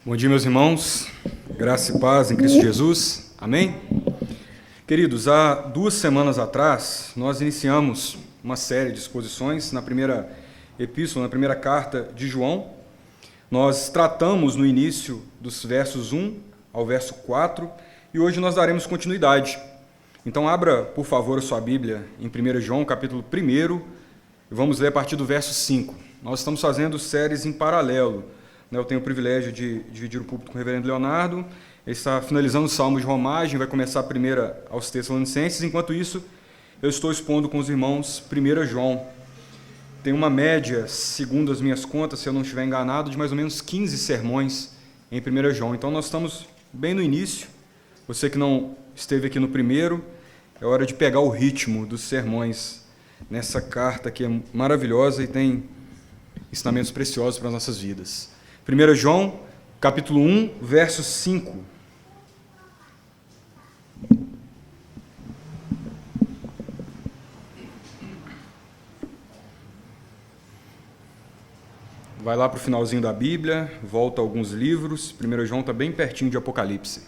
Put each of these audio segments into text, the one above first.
Bom dia, meus irmãos. Graça e paz em Cristo Jesus. Amém? Queridos, há 2 semanas atrás, nós iniciamos uma série de exposições na primeira epístola, na primeira carta de João. Nós tratamos no início dos versos 1 ao verso 4 e hoje nós daremos continuidade. Então, abra, por favor, a sua Bíblia em 1 João, capítulo 1, e vamos ler a partir do verso 5. Nós estamos fazendo séries em paralelo. Eu tenho o privilégio de dividir o púlpito com o reverendo Leonardo. Ele está finalizando o Salmo de Romagem, vai começar a primeira aos Tessalonicenses. Enquanto isso, eu estou expondo com os irmãos 1 João. Tem uma média, segundo as minhas contas, se eu não estiver enganado, de mais ou menos 15 sermões em 1 João. Então, nós estamos bem no início. Você que não esteve aqui no primeiro, é hora de pegar o ritmo dos sermões nessa carta que é maravilhosa e tem ensinamentos preciosos para as nossas vidas. 1 João, capítulo 1, verso 5. Vai lá para o finalzinho da Bíblia, volta a alguns livros. 1 João está bem pertinho de Apocalipse.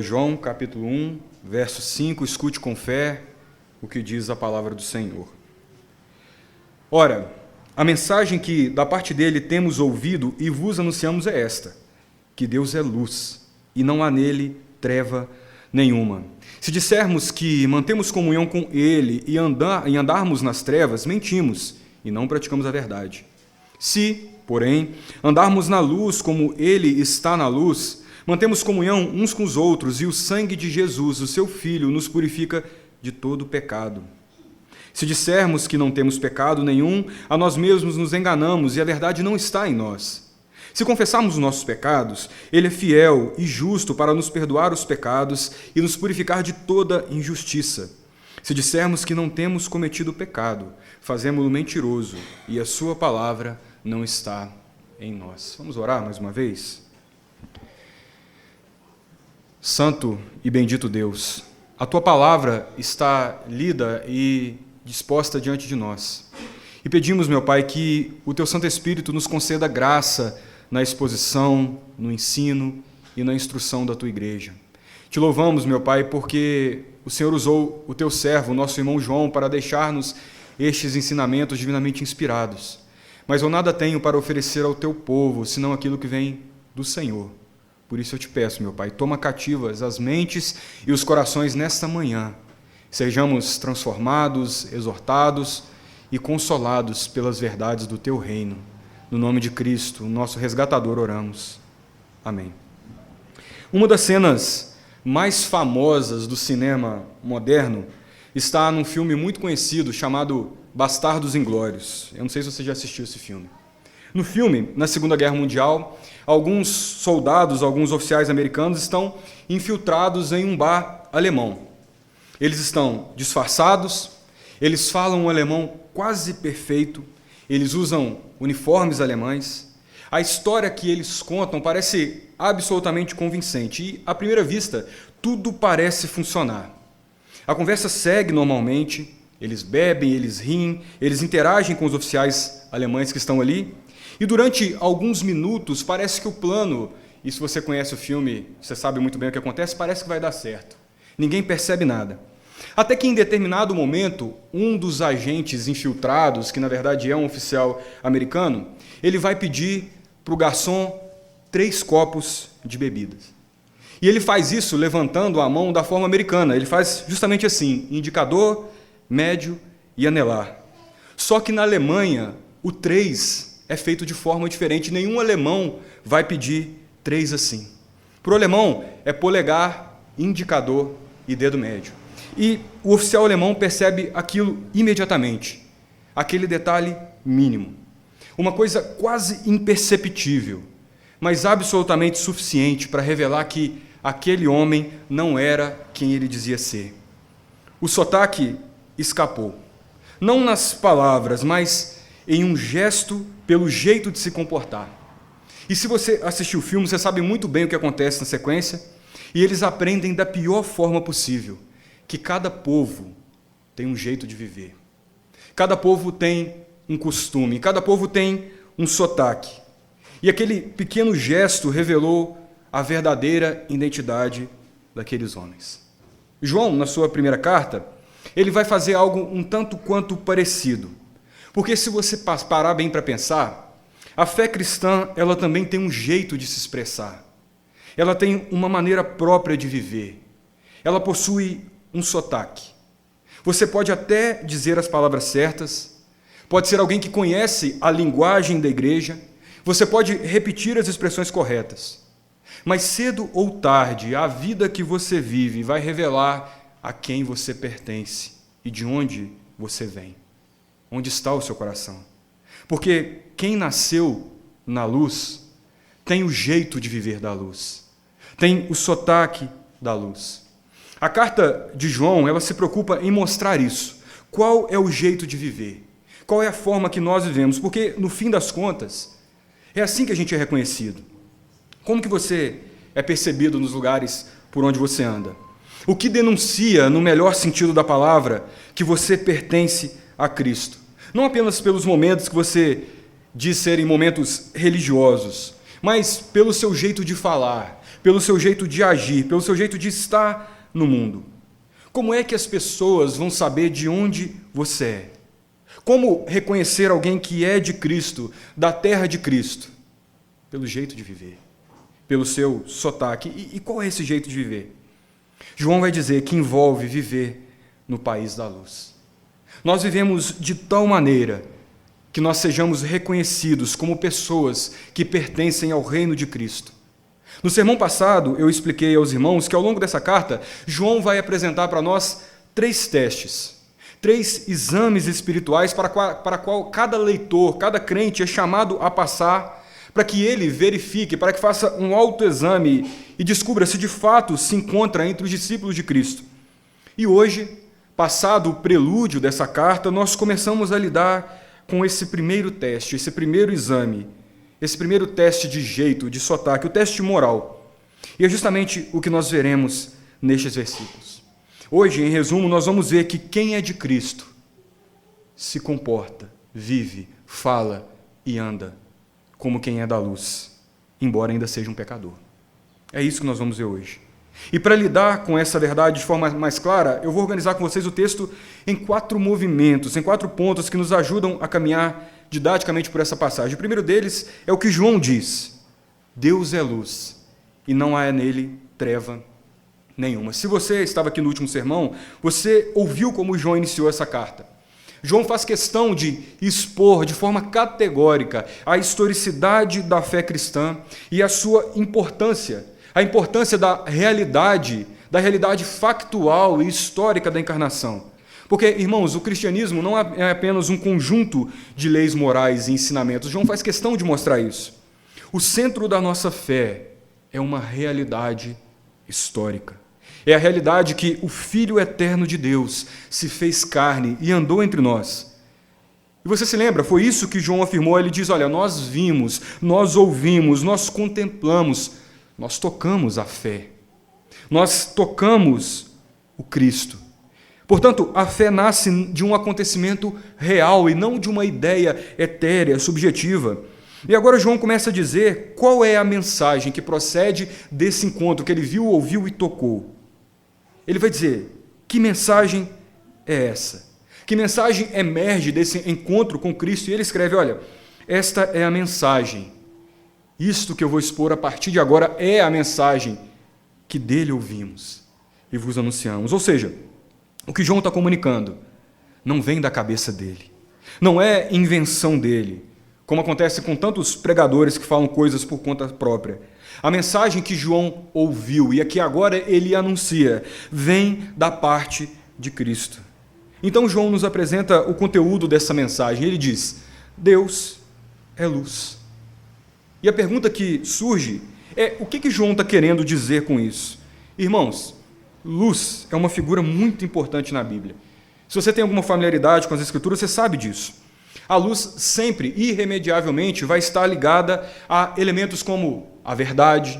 João, capítulo 1, verso 5, escute com fé o que diz a palavra do Senhor. Ora, a mensagem que da parte dele temos ouvido e vos anunciamos é esta, que Deus é luz, e não há nele treva nenhuma. Se dissermos que mantemos comunhão com ele e andarmos nas trevas, mentimos e não praticamos a verdade. Se, porém, andarmos na luz como ele está na luz, mantemos comunhão uns com os outros, e o sangue de Jesus, o seu Filho, nos purifica de todo pecado. Se dissermos que não temos pecado nenhum, a nós mesmos nos enganamos e a verdade não está em nós. Se confessarmos os nossos pecados, ele é fiel e justo para nos perdoar os pecados e nos purificar de toda injustiça. Se dissermos que não temos cometido pecado, fazemo-lo mentiroso e a sua palavra não está em nós. Vamos orar mais uma vez? Santo e bendito Deus, a Tua palavra está lida e disposta diante de nós. E pedimos, meu Pai, que o Teu Santo Espírito nos conceda graça na exposição, no ensino e na instrução da Tua igreja. Te louvamos, meu Pai, porque o Senhor usou o Teu servo, o nosso irmão João, para deixar-nos estes ensinamentos divinamente inspirados. Mas eu nada tenho para oferecer ao Teu povo, senão aquilo que vem do Senhor. Por isso eu te peço, meu Pai, toma cativas as mentes e os corações nesta manhã. Sejamos transformados, exortados e consolados pelas verdades do Teu reino. No nome de Cristo, o nosso resgatador, oramos. Amém. Uma das cenas mais famosas do cinema moderno está num filme muito conhecido chamado Bastardos Inglórios. Eu não sei se você já assistiu esse filme. No filme, na Segunda Guerra Mundial, alguns soldados, alguns oficiais americanos estão infiltrados em um bar alemão. Eles estão disfarçados, eles falam um alemão quase perfeito, eles usam uniformes alemães. A história que eles contam parece absolutamente convincente e, à primeira vista, tudo parece funcionar. A conversa segue normalmente, eles bebem, eles riem, eles interagem com os oficiais alemães que estão ali. E durante alguns minutos, parece que o plano, e se você conhece o filme, você sabe muito bem o que acontece, parece que vai dar certo. Ninguém percebe nada. Até que em determinado momento, um dos agentes infiltrados, que na verdade é um oficial americano, ele vai pedir para o garçom 3 copos de bebidas. E ele faz isso levantando a mão da forma americana. Ele faz justamente assim, indicador, médio e anelar. Só que na Alemanha, o 3 é feito de forma diferente. Nenhum alemão vai pedir 3 assim. Para o alemão, é polegar, indicador e dedo médio. E o oficial alemão percebe aquilo imediatamente. Aquele detalhe mínimo. Uma coisa quase imperceptível, mas absolutamente suficiente para revelar que aquele homem não era quem ele dizia ser. O sotaque escapou. Não nas palavras, mas em um gesto, pelo jeito de se comportar. E se você assistiu o filme, você sabe muito bem o que acontece na sequência, e eles aprendem da pior forma possível, que cada povo tem um jeito de viver. Cada povo tem um costume, cada povo tem um sotaque. E aquele pequeno gesto revelou a verdadeira identidade daqueles homens. João, na sua primeira carta, ele vai fazer algo um tanto quanto parecido. Porque se você parar bem para pensar, a fé cristã, ela também tem um jeito de se expressar. Ela tem uma maneira própria de viver. Ela possui um sotaque. Você pode até dizer as palavras certas, pode ser alguém que conhece a linguagem da igreja, você pode repetir as expressões corretas, mas cedo ou tarde, a vida que você vive vai revelar a quem você pertence e de onde você vem, onde está o seu coração. Porque quem nasceu na luz tem o jeito de viver da luz, tem o sotaque da luz. A carta de João, ela se preocupa em mostrar isso. Qual é o jeito de viver? Qual é a forma que nós vivemos? Porque, no fim das contas, é assim que a gente é reconhecido. Como que você é percebido nos lugares por onde você anda? O que denuncia, no melhor sentido da palavra, que você pertence a Cristo? Não apenas pelos momentos que você diz serem momentos religiosos, mas pelo seu jeito de falar, pelo seu jeito de agir, pelo seu jeito de estar no mundo. Como é que as pessoas vão saber de onde você é? Como reconhecer alguém que é de Cristo, da terra de Cristo? Pelo jeito de viver, pelo seu sotaque. E qual é esse jeito de viver? João vai dizer que envolve viver no país da luz. Nós vivemos de tal maneira que nós sejamos reconhecidos como pessoas que pertencem ao reino de Cristo. No sermão passado, eu expliquei aos irmãos que ao longo dessa carta, João vai apresentar para nós 3 testes, 3 exames espirituais para qual cada leitor, cada crente é chamado a passar, para que ele verifique, para que faça um autoexame e descubra se de fato se encontra entre os discípulos de Cristo. E hoje, passado o prelúdio dessa carta, nós começamos a lidar com esse primeiro teste, esse primeiro exame, esse primeiro teste de jeito, de sotaque, o teste moral. E é justamente o que nós veremos nestes versículos. Hoje, em resumo, nós vamos ver que quem é de Cristo se comporta, vive, fala e anda como quem é da luz, embora ainda seja um pecador. É isso que nós vamos ver hoje. E para lidar com essa verdade de forma mais clara, eu vou organizar com vocês o texto em 4 movimentos, em 4 pontos que nos ajudam a caminhar didaticamente por essa passagem. O primeiro deles é o que João diz: Deus é luz e não há nele treva nenhuma. Se você estava aqui no último sermão, você ouviu como João iniciou essa carta. João faz questão de expor de forma categórica a historicidade da fé cristã e a sua importância, a importância da realidade factual e histórica da encarnação. Porque, irmãos, o cristianismo não é apenas um conjunto de leis morais e ensinamentos. João faz questão de mostrar isso. O centro da nossa fé é uma realidade histórica. É a realidade que o Filho eterno de Deus se fez carne e andou entre nós. E você se lembra, foi isso que João afirmou. Ele diz, olha, nós vimos, nós ouvimos, nós contemplamos, nós tocamos a fé. Nós tocamos o Cristo. Portanto, a fé nasce de um acontecimento real e não de uma ideia etérea, subjetiva. E agora João começa a dizer qual é a mensagem que procede desse encontro que ele viu, ouviu e tocou. Ele vai dizer, que mensagem é essa? Que mensagem emerge desse encontro com Cristo? E ele escreve, olha, esta é a mensagem. Isto que eu vou expor a partir de agora é a mensagem que dele ouvimos e vos anunciamos. Ou seja, o que João está comunicando não vem da cabeça dele, não é invenção dele, como acontece com tantos pregadores que falam coisas por conta própria. A mensagem que João ouviu e a que agora ele anuncia vem da parte de Cristo. Então João nos apresenta o conteúdo dessa mensagem. Ele diz, Deus é luz. E a pergunta que surge é, o que João está querendo dizer com isso? Irmãos, luz é uma figura muito importante na Bíblia. Se você tem alguma familiaridade com as Escrituras, você sabe disso. A luz sempre, irremediavelmente, vai estar ligada a elementos como a verdade,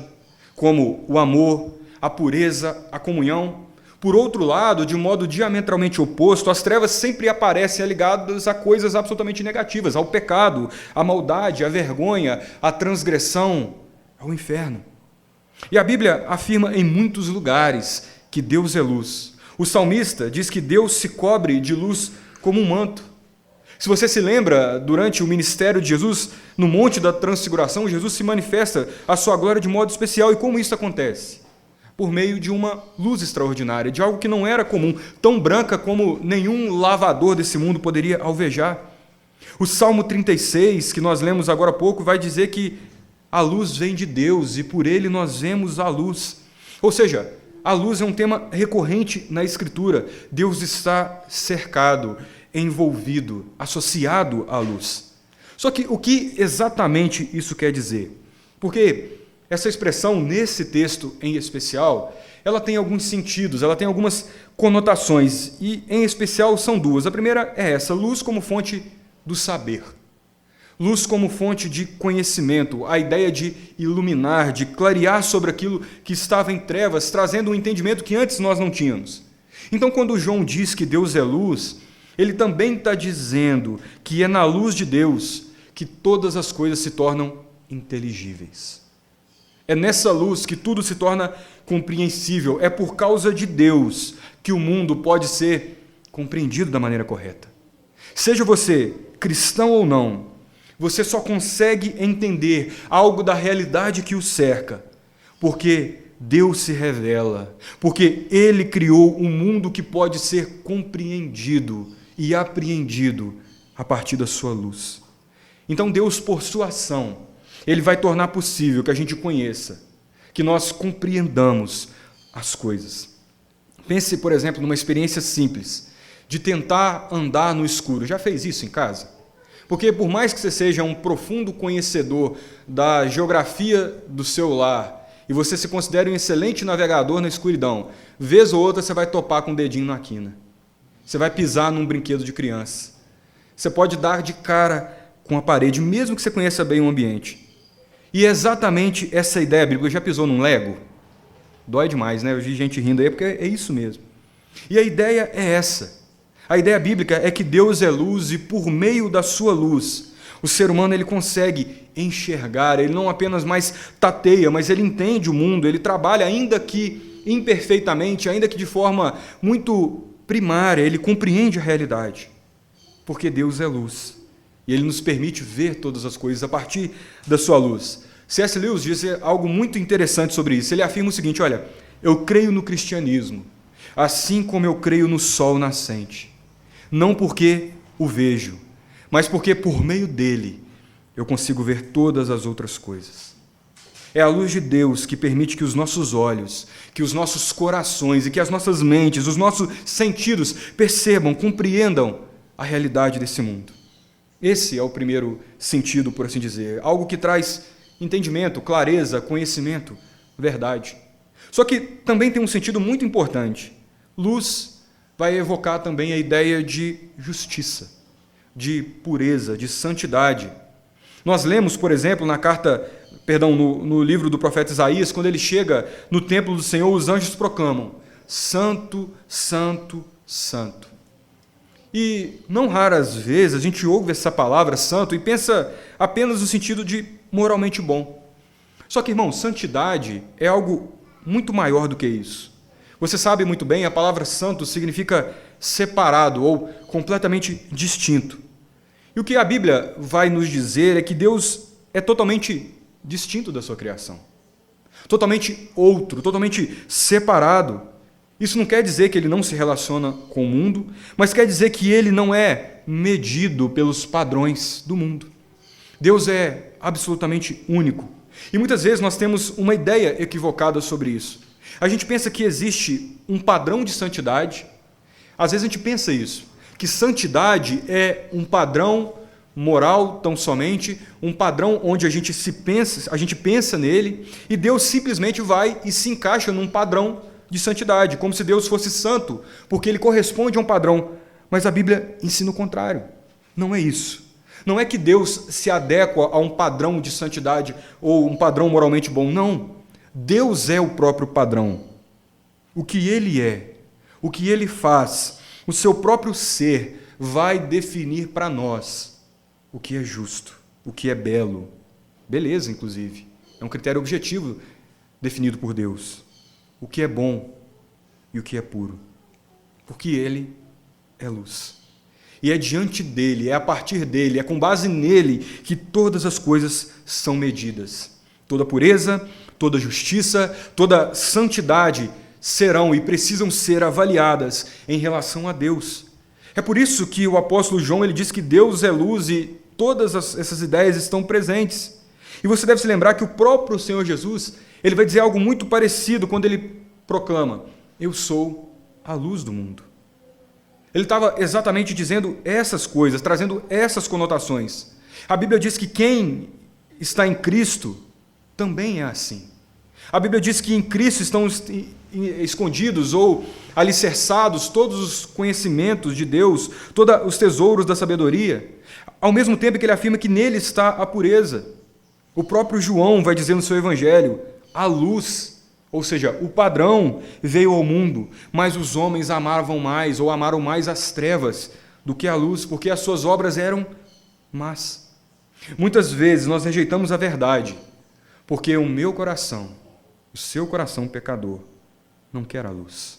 como o amor, a pureza, a comunhão. Por outro lado, de modo diametralmente oposto, as trevas sempre aparecem ligadas a coisas absolutamente negativas, ao pecado, à maldade, à vergonha, à transgressão, ao inferno. E a Bíblia afirma em muitos lugares que Deus é luz. O salmista diz que Deus se cobre de luz como um manto. Se você se lembra, durante o ministério de Jesus, no Monte da Transfiguração, Jesus se manifesta a sua glória de modo especial. E como isso acontece? Por meio de uma luz extraordinária, de algo que não era comum, tão branca como nenhum lavador desse mundo poderia alvejar. O Salmo 36, que nós lemos agora há pouco, vai dizer que a luz vem de Deus e por ele nós vemos a luz. Ou seja, a luz é um tema recorrente na Escritura. Deus está cercado, envolvido, associado à luz. Só que o que exatamente isso quer dizer? Porque essa expressão, nesse texto em especial, ela tem alguns sentidos, ela tem algumas conotações, e em especial são duas. A primeira é essa: luz como fonte do saber. Luz como fonte de conhecimento, a ideia de iluminar, de clarear sobre aquilo que estava em trevas, trazendo um entendimento que antes nós não tínhamos. Então, quando João diz que Deus é luz, ele também está dizendo que é na luz de Deus que todas as coisas se tornam inteligíveis. É nessa luz que tudo se torna compreensível. É por causa de Deus que o mundo pode ser compreendido da maneira correta. Seja você cristão ou não, você só consegue entender algo da realidade que o cerca, porque Deus se revela, porque Ele criou um mundo que pode ser compreendido e apreendido a partir da sua luz. Então Deus, por sua ação, Ele vai tornar possível que a gente conheça, que nós compreendamos as coisas. Pense, por exemplo, numa experiência simples, de tentar andar no escuro. Já fez isso em casa? Porque por mais que você seja um profundo conhecedor da geografia do seu lar, e você se considere um excelente navegador na escuridão, vez ou outra você vai topar com o dedinho na quina. Você vai pisar num brinquedo de criança. Você pode dar de cara com a parede, mesmo que você conheça bem o ambiente. E é exatamente essa ideia bíblica. Já pisou num Lego? Dói demais, né? Eu vi gente rindo aí, porque é isso mesmo. E a ideia é essa. A ideia bíblica é que Deus é luz e por meio da sua luz, o ser humano ele consegue enxergar, ele não apenas mais tateia, mas ele entende o mundo, ele trabalha ainda que imperfeitamente, ainda que de forma muito primária, ele compreende a realidade. Porque Deus é luz. E Ele nos permite ver todas as coisas a partir da sua luz. C.S. Lewis diz algo muito interessante sobre isso. Ele afirma o seguinte: olha, eu creio no cristianismo, assim como eu creio no sol nascente. Não porque o vejo, mas porque por meio dele eu consigo ver todas as outras coisas. É a luz de Deus que permite que os nossos olhos, que os nossos corações e que as nossas mentes, os nossos sentidos percebam, compreendam a realidade desse mundo. Esse é o primeiro sentido, por assim dizer, algo que traz entendimento, clareza, conhecimento, verdade. Só que também tem um sentido muito importante. Luz vai evocar também a ideia de justiça, de pureza, de santidade. Nós lemos, por exemplo, no livro do profeta Isaías, quando ele chega no templo do Senhor, os anjos proclamam: Santo, Santo, Santo. E não raras vezes a gente ouve essa palavra santo e pensa apenas no sentido de moralmente bom. Só que, irmão, santidade é algo muito maior do que isso. Você sabe muito bem, a palavra santo significa separado ou completamente distinto. E o que a Bíblia vai nos dizer é que Deus é totalmente distinto da sua criação. Totalmente outro, totalmente separado. Isso não quer dizer que ele não se relaciona com o mundo, mas quer dizer que ele não é medido pelos padrões do mundo. Deus é absolutamente único. E muitas vezes nós temos uma ideia equivocada sobre isso. A gente pensa que existe um padrão de santidade. Às vezes a gente pensa isso, que santidade é um padrão moral tão somente, um padrão onde a gente pensa nele, e Deus simplesmente vai e se encaixa num padrão de santidade, como se Deus fosse santo, porque ele corresponde a um padrão. Mas a Bíblia ensina o contrário. Não é isso. Não é que Deus se adequa a um padrão de santidade ou um padrão moralmente bom. Não. Deus é o próprio padrão. O que ele é o que ele faz, o seu próprio ser, vai definir para nós o que é justo, o que é belo. Beleza, inclusive. É um critério objetivo definido por Deus. O que é bom e o que é puro. Porque ele é luz. E é diante dele, é a partir dele, é com base nele que todas as coisas são medidas. Toda pureza, toda justiça, toda santidade serão e precisam ser avaliadas em relação a Deus. É por isso que o apóstolo João ele diz que Deus é luz e todas essas ideias estão presentes. E você deve se lembrar que o próprio Senhor Jesus ele vai dizer algo muito parecido quando ele proclama: eu sou a luz do mundo. Ele estava exatamente dizendo essas coisas, trazendo essas conotações. A Bíblia diz que quem está em Cristo também é assim. A Bíblia diz que em Cristo estão escondidos ou alicerçados todos os conhecimentos de Deus, todos os tesouros da sabedoria, ao mesmo tempo que ele afirma que nele está a pureza. O próprio João vai dizer no seu evangelho: a luz, ou seja, o padrão veio ao mundo, mas os homens amavam mais ou amaram mais as trevas do que a luz, porque as suas obras eram más. Muitas vezes nós rejeitamos a verdade, porque o meu coração, o seu coração pecador, não quer a luz.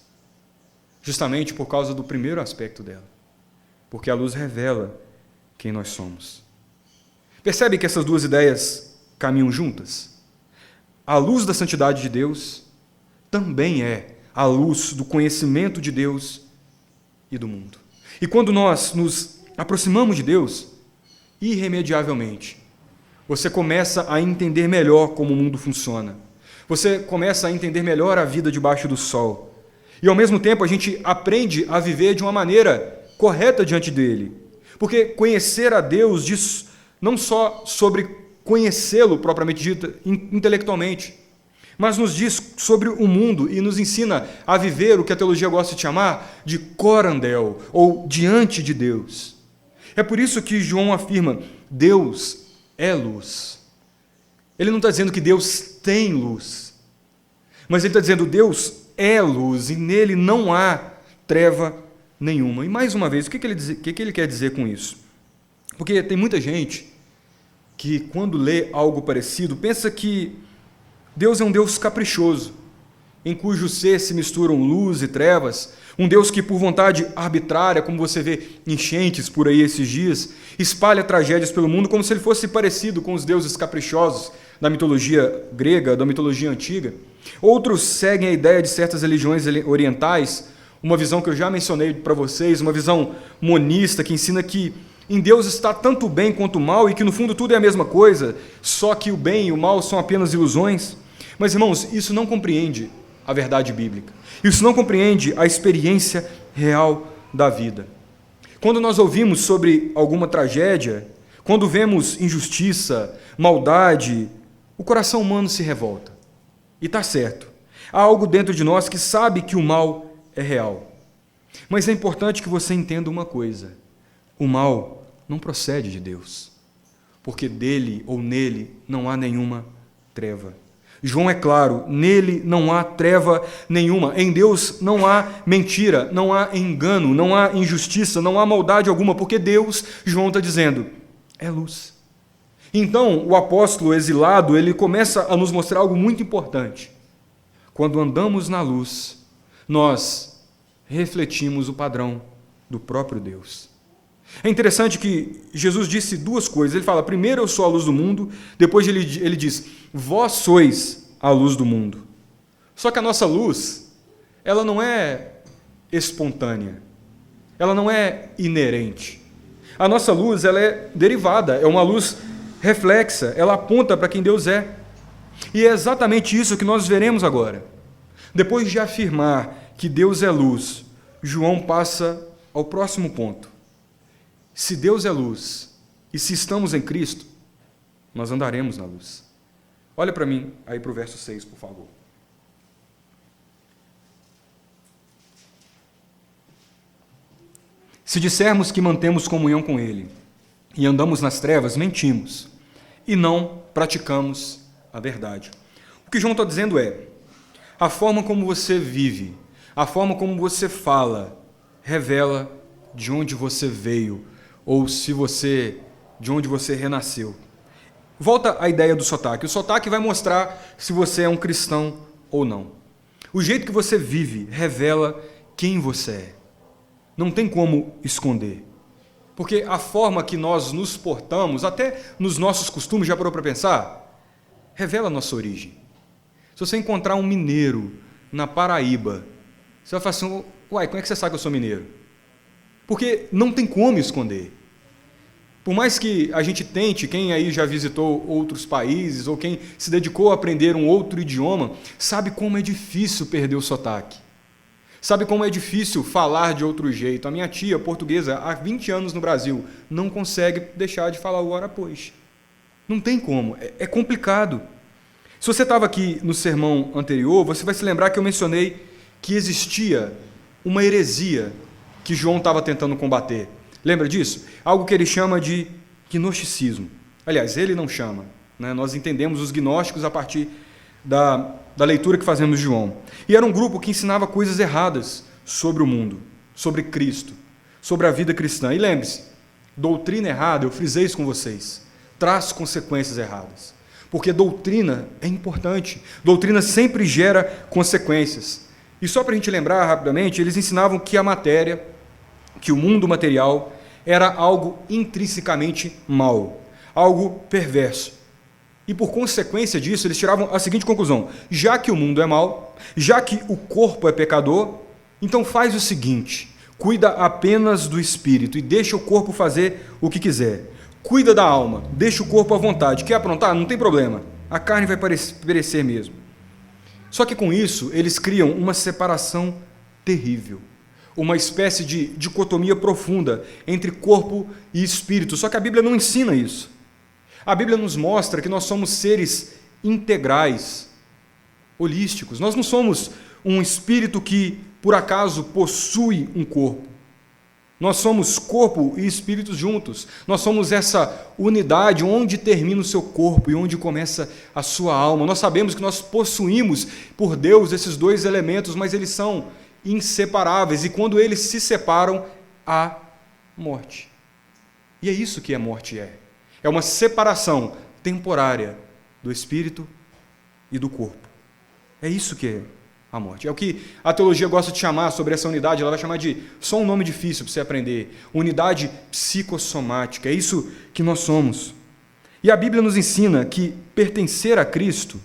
Justamente por causa do primeiro aspecto dela, porque a luz revela quem nós somos. Percebe que essas duas ideias caminham juntas? A luz da santidade de Deus também é a luz do conhecimento de Deus e do mundo. E quando nós nos aproximamos de Deus, irremediavelmente, você começa a entender melhor como o mundo funciona. Você começa a entender melhor a vida debaixo do sol. E, ao mesmo tempo, a gente aprende a viver de uma maneira correta diante dele. Porque conhecer a Deus diz não só sobre conhecê-lo propriamente dito, intelectualmente, mas nos diz sobre o mundo e nos ensina a viver o que a teologia gosta de chamar de corandel, ou diante de Deus. É por isso que João afirma: Deus é luz. Ele não está dizendo que Deus tem luz, mas ele está dizendo: Deus é luz e nele não há treva nenhuma. E mais uma vez, o que ele quer dizer com isso? Porque tem muita gente que, quando lê algo parecido, pensa que Deus é um Deus caprichoso, em cujo ser se misturam luz e trevas, um Deus que, por vontade arbitrária, como você vê enchentes por aí esses dias, espalha tragédias pelo mundo como se ele fosse parecido com os deuses caprichosos da mitologia grega, da mitologia antiga. Outros seguem a ideia de certas religiões orientais, uma visão que eu já mencionei para vocês, uma visão monista que ensina que em Deus está tanto o bem quanto o mal e que no fundo tudo é a mesma coisa, só que o bem e o mal são apenas ilusões. Mas, irmãos, isso não compreende a verdade bíblica. Isso não compreende a experiência real da vida. Quando nós ouvimos sobre alguma tragédia, quando vemos injustiça, maldade, o coração humano se revolta. E está certo. Há algo dentro de nós que sabe que o mal é real. Mas é importante que você entenda uma coisa: o mal não procede de Deus, porque dele ou nele não há nenhuma treva. João é claro: nele não há treva nenhuma. Em Deus não há mentira, não há engano, não há injustiça, não há maldade alguma, porque Deus, João está dizendo, é luz. Então, o apóstolo exilado, ele começa a nos mostrar algo muito importante. Quando andamos na luz, nós refletimos o padrão do próprio Deus. É interessante que Jesus disse duas coisas. Ele fala: primeiro, eu sou a luz do mundo. Depois ele diz: vós sois a luz do mundo. Só que a nossa luz, ela não é espontânea. Ela não é inerente. A nossa luz, ela é derivada. É uma luz reflexa. Ela aponta para quem Deus é. E é exatamente isso que nós veremos agora. Depois de afirmar que Deus é luz, João passa ao próximo ponto. Se Deus é luz, e se estamos em Cristo, nós andaremos na luz. Olha para mim, aí para o verso 6, por favor. Se dissermos que mantemos comunhão com Ele, e andamos nas trevas, mentimos, e não praticamos a verdade. O que João está dizendo é: a forma como você vive, A forma como você fala revela de onde você veio ou de onde você renasceu. Volta à ideia do sotaque. O sotaque vai mostrar se você é um cristão ou não. O jeito que você vive revela quem você é. Não tem como esconder. Porque a forma que nós nos portamos, até nos nossos costumes, já parou para pensar? Revela a nossa origem. Se você encontrar um mineiro na Paraíba, você vai falar assim, uai, como é que você sabe que eu sou mineiro? Porque não tem como esconder. Por mais que a gente tente, quem aí já visitou outros países ou quem se dedicou a aprender um outro idioma, sabe como é difícil perder o sotaque. Sabe como é difícil falar de outro jeito. A minha tia, portuguesa, há 20 anos no Brasil, não consegue deixar de falar o ora pois. Não tem como, é complicado. Se você estava aqui no sermão anterior, você vai se lembrar que eu mencionei que existia uma heresia que João estava tentando combater. Lembra disso? Algo que ele chama de gnosticismo. Aliás, ele não chama, né? Nós entendemos os gnósticos a partir da leitura que fazemos de João. E era um grupo que ensinava coisas erradas sobre o mundo, sobre Cristo, sobre a vida cristã. E lembre-se, doutrina errada, eu frisei isso com vocês, traz consequências erradas. Porque doutrina é importante. Doutrina sempre gera consequências. E só para a gente lembrar rapidamente, eles ensinavam que a matéria, que o mundo material era algo intrinsecamente mau, algo perverso. E por consequência disso, eles tiravam a seguinte conclusão: já que o mundo é mau, já que o corpo é pecador, então faz o seguinte, cuida apenas do espírito e deixa o corpo fazer o que quiser. Cuida da alma, deixa o corpo à vontade. Quer aprontar? Não tem problema. A carne vai perecer mesmo. Só que com isso, eles criam uma separação terrível. Uma espécie de dicotomia profunda entre corpo e espírito. Só que a Bíblia não ensina isso. A Bíblia nos mostra que nós somos seres integrais, holísticos. Nós não somos um espírito que, por acaso, possui um corpo. Nós somos corpo e espírito juntos. Nós somos essa unidade onde termina o seu corpo e onde começa a sua alma. Nós sabemos que nós possuímos por Deus esses dois elementos, mas eles são inseparáveis. E quando eles se separam, há morte. E é isso que a morte é. É uma separação temporária do espírito e do corpo. É isso que é a morte. É o que a teologia gosta de chamar sobre essa unidade, ela vai chamar de, só um nome difícil para você aprender, unidade psicossomática. É isso que nós somos. E a Bíblia nos ensina que pertencer a Cristo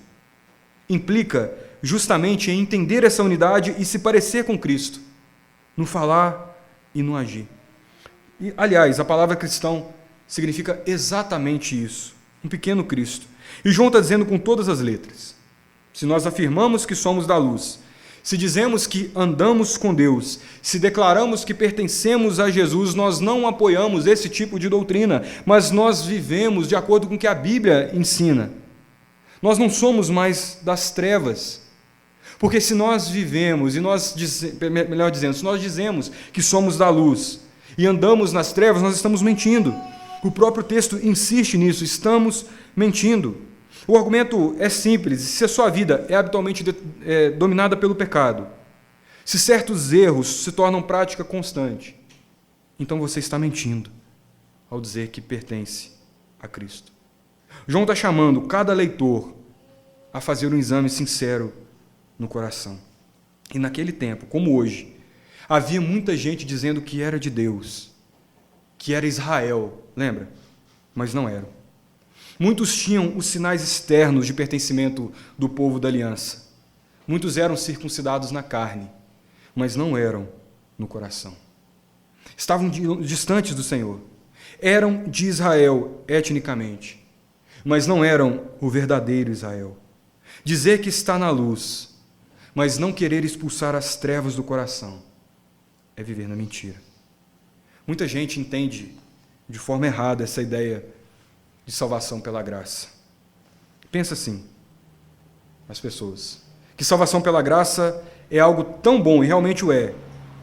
implica justamente em entender essa unidade e se parecer com Cristo, no falar e no agir. E, aliás, a palavra cristão significa exatamente isso, um pequeno Cristo. E João está dizendo com todas as letras: se nós afirmamos que somos da luz, se dizemos que andamos com Deus, se declaramos que pertencemos a Jesus, nós não apoiamos esse tipo de doutrina, mas nós vivemos de acordo com o que a Bíblia ensina. Nós não somos mais das trevas, porque se nós vivemos, melhor dizendo, se nós dizemos que somos da luz e andamos nas trevas, nós estamos mentindo. O próprio texto insiste nisso, estamos mentindo. O argumento é simples: se a sua vida é habitualmente dominada pelo pecado, se certos erros se tornam prática constante, então você está mentindo ao dizer que pertence a Cristo. João está chamando cada leitor a fazer um exame sincero no coração. E naquele tempo, como hoje, havia muita gente dizendo que era de Deus, que era Israel, lembra? Mas não eram. Muitos tinham os sinais externos de pertencimento do povo da aliança. Muitos eram circuncidados na carne, mas não eram no coração. Estavam distantes do Senhor. Eram de Israel etnicamente, mas não eram o verdadeiro Israel. Dizer que está na luz, mas não querer expulsar as trevas do coração, é viver na mentira. Muita gente entende de forma errada essa ideia de salvação pela graça. Pensa assim, as pessoas, que salvação pela graça é algo tão bom, e realmente o é,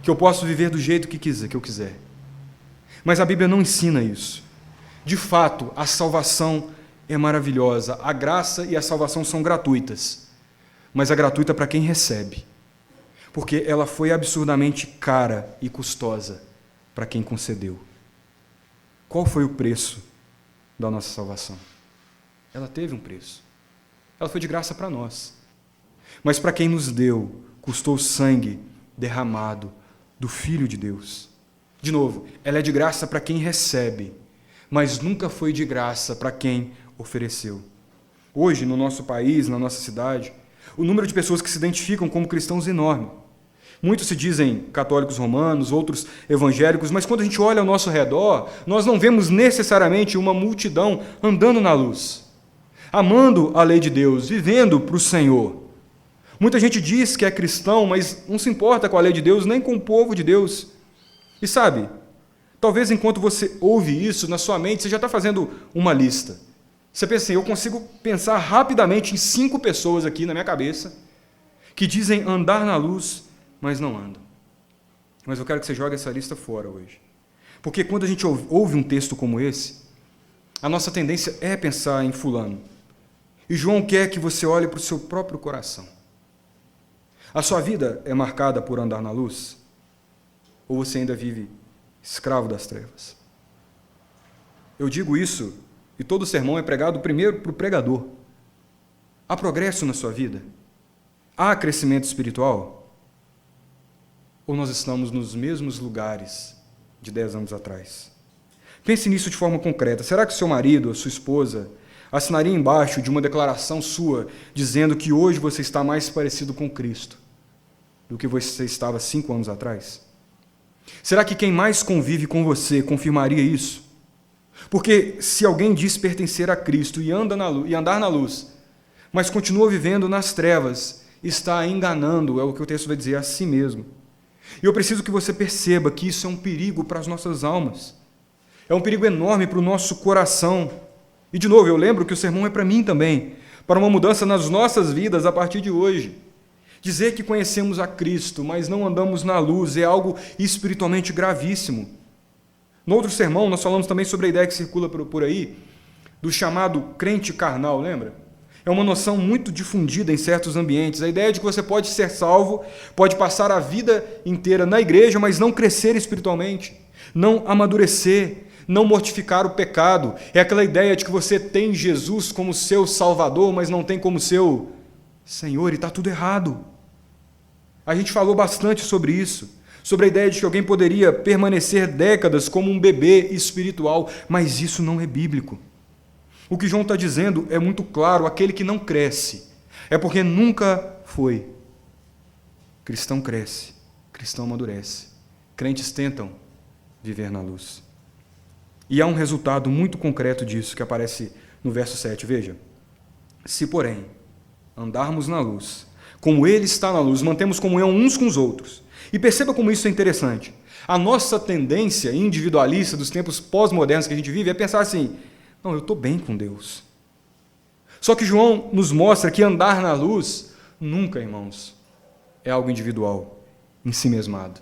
que eu posso viver do jeito que eu quiser. Mas a Bíblia não ensina isso. De fato, a salvação é maravilhosa. A graça e a salvação são gratuitas, mas é gratuita para quem recebe. porque ela foi absurdamente cara e custosa para quem concedeu. Qual foi o preço da nossa salvação? Ela teve um preço. Ela foi de graça para nós. Mas para quem nos deu, custou sangue derramado do Filho de Deus. De novo, ela é de graça para quem recebe, mas nunca foi de graça para quem ofereceu. Hoje, no nosso país, na nossa cidade, o número de pessoas que se identificam como cristãos é enorme. Muitos se dizem católicos romanos, outros evangélicos, mas quando a gente olha ao nosso redor, nós não vemos necessariamente uma multidão andando na luz, amando a lei de Deus, vivendo para o Senhor. Muita gente diz que é cristão, mas não se importa com a lei de Deus, nem com o povo de Deus. E sabe, talvez enquanto você ouve isso na sua mente, você já está fazendo uma lista. Você pensa assim, eu consigo pensar rapidamente em 5 pessoas aqui na minha cabeça que dizem andar na luz, mas não andam. Mas eu quero que você jogue essa lista fora hoje. Porque quando a gente ouve um texto como esse, a nossa tendência é pensar em fulano. E João quer que você olhe para o seu próprio coração. A sua vida é marcada por andar na luz? Ou você ainda vive escravo das trevas? Eu digo isso, e todo sermão é pregado primeiro para o pregador. Há progresso na sua vida? Há crescimento espiritual? Ou nós estamos nos mesmos lugares de 10 anos atrás? Pense nisso de forma concreta. Será que seu marido ou sua esposa assinaria embaixo de uma declaração sua dizendo que hoje você está mais parecido com Cristo do que você estava 5 anos atrás? Será que quem mais convive com você confirmaria isso? Porque se alguém diz pertencer a Cristo e andar na luz, mas continua vivendo nas trevas, está enganando, é o que o texto vai dizer, a si mesmo. E eu preciso que você perceba que isso é um perigo para as nossas almas. É um perigo enorme para o nosso coração. E, de novo, eu lembro que o sermão é para mim também, para uma mudança nas nossas vidas a partir de hoje. Dizer que conhecemos a Cristo, mas não andamos na luz, é algo espiritualmente gravíssimo. No outro sermão, nós falamos também sobre a ideia que circula por aí, do chamado crente carnal, lembra? É uma noção muito difundida em certos ambientes. A ideia de que você pode ser salvo, pode passar a vida inteira na igreja, mas não crescer espiritualmente, não amadurecer, não mortificar o pecado. É aquela ideia de que você tem Jesus como seu Salvador, mas não tem como seu Senhor, e está tudo errado. A gente falou bastante sobre isso, sobre a ideia de que alguém poderia permanecer décadas como um bebê espiritual, mas isso não é bíblico. O que João está dizendo é muito claro, aquele que não cresce é porque nunca foi. Cristão cresce, cristão amadurece. Crentes tentam viver na luz. E há um resultado muito concreto disso que aparece no verso 7, veja. Se, porém, andarmos na luz, como Ele está na luz, mantemos comunhão uns com os outros. E perceba como isso é interessante. A nossa tendência individualista dos tempos pós-modernos que a gente vive é pensar assim, não, eu estou bem com Deus. Só que João nos mostra que andar na luz nunca, irmãos, é algo individual, em si mesmado.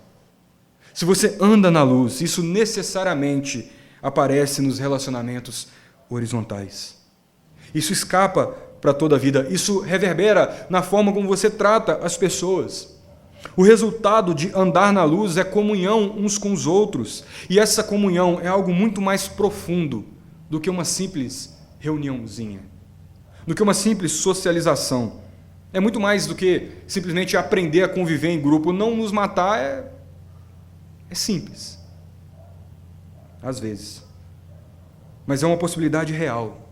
Se você anda na luz, isso necessariamente aparece nos relacionamentos horizontais. Isso escapa para toda a vida, isso reverbera na forma como você trata as pessoas. O resultado de andar na luz é comunhão uns com os outros, e essa comunhão é algo muito mais profundo do que uma simples reuniãozinha, do que uma simples socialização. É muito mais do que simplesmente aprender a conviver em grupo. Não nos matar é simples, às vezes, mas é uma possibilidade real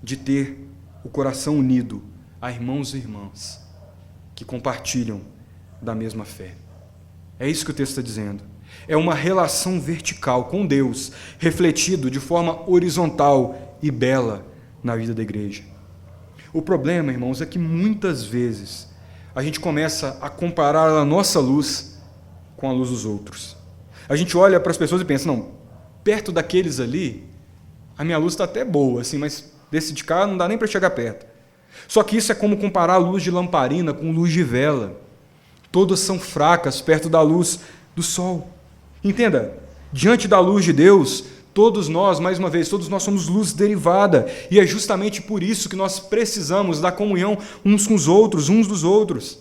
de ter o coração unido a irmãos e irmãs que compartilham da mesma fé. É isso que o texto está dizendo. É uma relação vertical com Deus, refletido de forma horizontal e bela na vida da igreja. O problema, irmãos, é que muitas vezes a gente começa a comparar a nossa luz com a luz dos outros. A gente olha para as pessoas e pensa, não, perto daqueles ali, a minha luz está até boa, assim, mas desse de cá não dá nem para chegar perto. Só que isso é como comparar a luz de lamparina com luz de vela. Todas são fracas perto da luz do sol. Entenda, diante da luz de Deus, todos nós, mais uma vez, todos nós somos luz derivada, e é justamente por isso que nós precisamos da comunhão uns com os outros, uns dos outros.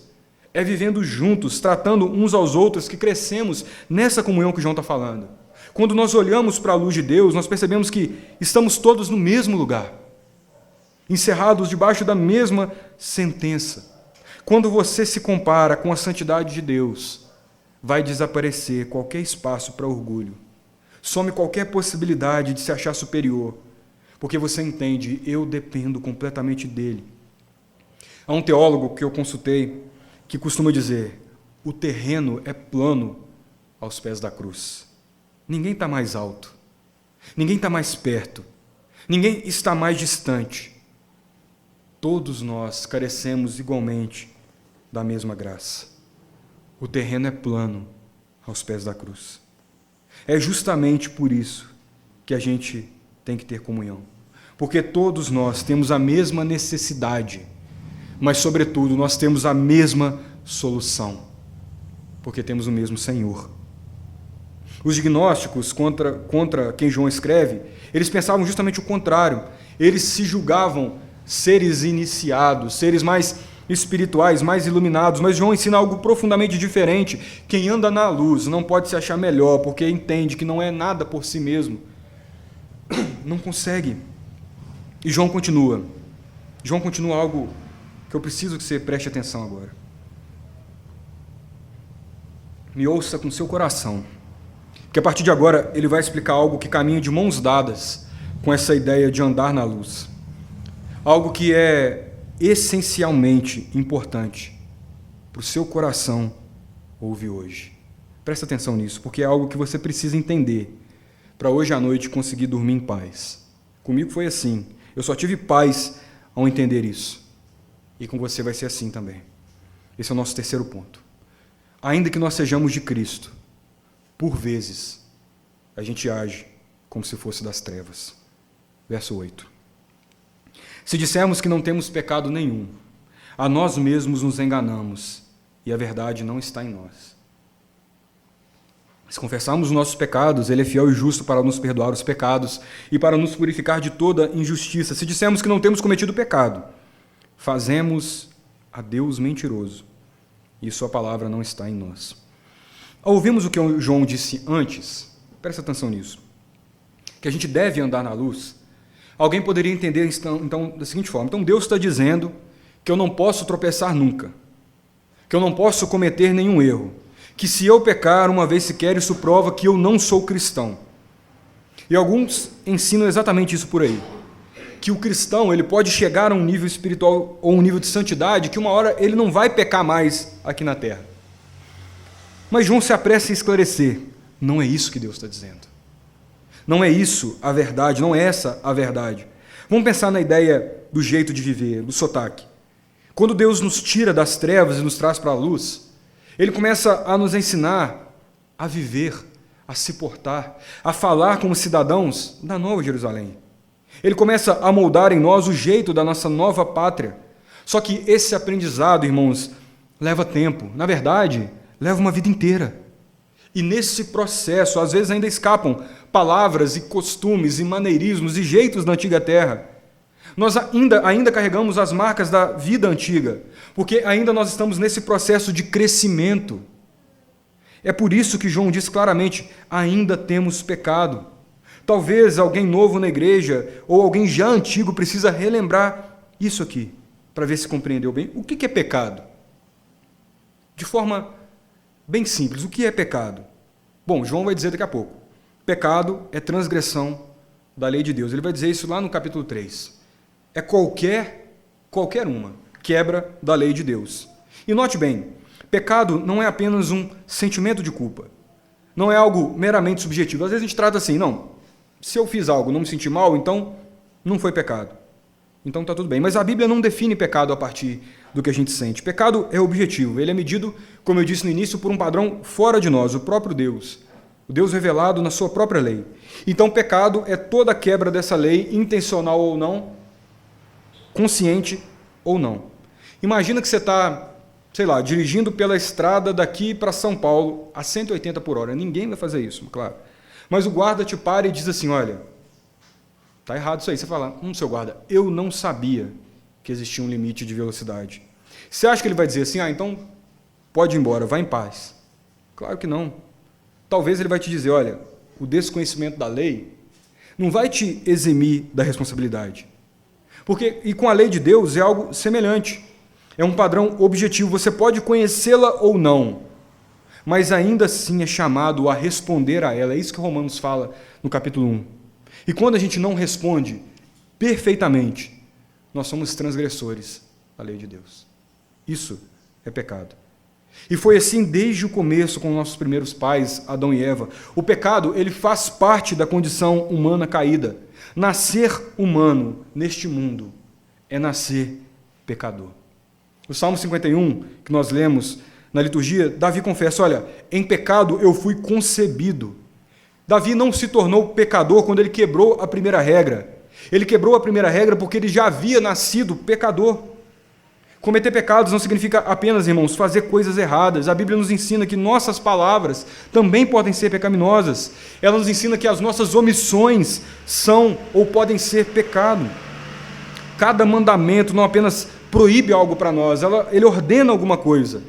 É vivendo juntos, tratando uns aos outros, que crescemos nessa comunhão que João está falando. Quando nós olhamos para a luz de Deus, nós percebemos que estamos todos no mesmo lugar, encerrados debaixo da mesma sentença. Quando você se compara com a santidade de Deus, vai desaparecer qualquer espaço para orgulho. Some qualquer possibilidade de se achar superior, porque você entende, eu dependo completamente dele. Há um teólogo que eu consultei que costuma dizer, o terreno é plano aos pés da cruz. Ninguém está mais alto, ninguém está mais perto, ninguém está mais distante. Todos nós carecemos igualmente da mesma graça. O terreno é plano aos pés da cruz. É justamente por isso que a gente tem que ter comunhão. Porque todos nós temos a mesma necessidade, mas, sobretudo, nós temos a mesma solução, porque temos o mesmo Senhor. Os gnósticos, contra quem João escreve, eles pensavam justamente o contrário. Eles se julgavam seres iniciados, seres mais espirituais, mais iluminados, mas João ensina algo profundamente diferente. Quem anda na luz não pode se achar melhor, porque entende que não é nada por si mesmo. Não consegue. E João continua algo que eu preciso que você preste atenção agora. Me ouça com seu coração, porque a partir de agora ele vai explicar algo que caminha de mãos dadas com essa ideia de andar na luz. Algo que é essencialmente importante para o seu coração ouvir hoje. Presta atenção nisso, porque é algo que você precisa entender para hoje à noite conseguir dormir em paz. Comigo foi assim. Eu só tive paz ao entender isso. E com você vai ser assim também. Esse é o nosso terceiro ponto. Ainda que nós sejamos de Cristo, por vezes, a gente age como se fosse das trevas. Verso 8. Se dissermos que não temos pecado nenhum, a nós mesmos nos enganamos, e a verdade não está em nós. Se confessarmos os nossos pecados, Ele é fiel e justo para nos perdoar os pecados e para nos purificar de toda injustiça. Se dissermos que não temos cometido pecado, fazemos a Deus mentiroso, e sua palavra não está em nós. Ao ouvirmos o que João disse antes, presta atenção nisso, que a gente deve andar na luz, alguém poderia entender então da seguinte forma: então Deus está dizendo que eu não posso tropeçar nunca, que eu não posso cometer nenhum erro, que se eu pecar uma vez sequer, isso prova que eu não sou cristão. E alguns ensinam exatamente isso por aí, que o cristão ele pode chegar a um nível espiritual ou um nível de santidade que uma hora ele não vai pecar mais aqui na terra. Mas João se apressa em esclarecer, não é isso que Deus está dizendo. Não é isso a verdade, não é essa a verdade. Vamos pensar na ideia do jeito de viver, do sotaque. Quando Deus nos tira das trevas e nos traz para a luz, Ele começa a nos ensinar a viver, a se portar, a falar como cidadãos da Nova Jerusalém. Ele começa a moldar em nós o jeito da nossa nova pátria. Só que esse aprendizado, irmãos, leva tempo. Na verdade, leva uma vida inteira. E nesse processo, às vezes ainda escapam palavras e costumes e maneirismos e jeitos da antiga terra. Nós ainda carregamos as marcas da vida antiga, porque ainda nós estamos nesse processo de crescimento. É por isso que João diz claramente, ainda temos pecado. Talvez alguém novo na igreja ou alguém já antigo precisa relembrar isso aqui, para ver se compreendeu bem. O que é pecado? De forma bem simples, o que é pecado? Bom, João vai dizer daqui a pouco. Pecado é transgressão da lei de Deus. Ele vai dizer isso lá no capítulo 3. É qualquer uma quebra da lei de Deus. E note bem, pecado não é apenas um sentimento de culpa. Não é algo meramente subjetivo. Às vezes a gente trata assim, não, se eu fiz algo, não me senti mal, então não foi pecado. Então está tudo bem. Mas a Bíblia não define pecado a partir do que a gente sente. Pecado é objetivo. Ele é medido, como eu disse no início, por um padrão fora de nós, o próprio Deus. O Deus revelado na sua própria lei. Então pecado é toda a quebra dessa lei, intencional ou não, consciente ou não. Imagina que você está, dirigindo pela estrada daqui para São Paulo a 180 por hora. Ninguém vai fazer isso, claro. Mas o guarda te para e diz assim, olha, está errado isso aí. Você fala, seu guarda, eu não sabia que existia um limite de velocidade. Você acha que ele vai dizer assim, então pode ir embora, vá em paz. Claro que não. Talvez ele vai te dizer, olha, o desconhecimento da lei não vai te eximir da responsabilidade. E com a lei de Deus é algo semelhante. É um padrão objetivo, você pode conhecê-la ou não, mas ainda assim é chamado a responder a ela. É isso que Romanos fala no capítulo 1. E quando a gente não responde perfeitamente, nós somos transgressores da lei de Deus. Isso é pecado. E foi assim desde o começo com nossos primeiros pais, Adão e Eva. O pecado, ele faz parte da condição humana caída. Nascer humano neste mundo é nascer pecador. O Salmo 51, que nós lemos na liturgia, Davi confessa, olha, em pecado eu fui concebido. Davi não se tornou pecador quando ele quebrou a primeira regra. Ele quebrou a primeira regra porque ele já havia nascido pecador. Cometer pecados não significa apenas, irmãos, fazer coisas erradas. A Bíblia nos ensina que nossas palavras também podem ser pecaminosas. Ela nos ensina que as nossas omissões são ou podem ser pecado. Cada mandamento não apenas proíbe algo para nós, ele ordena alguma coisa.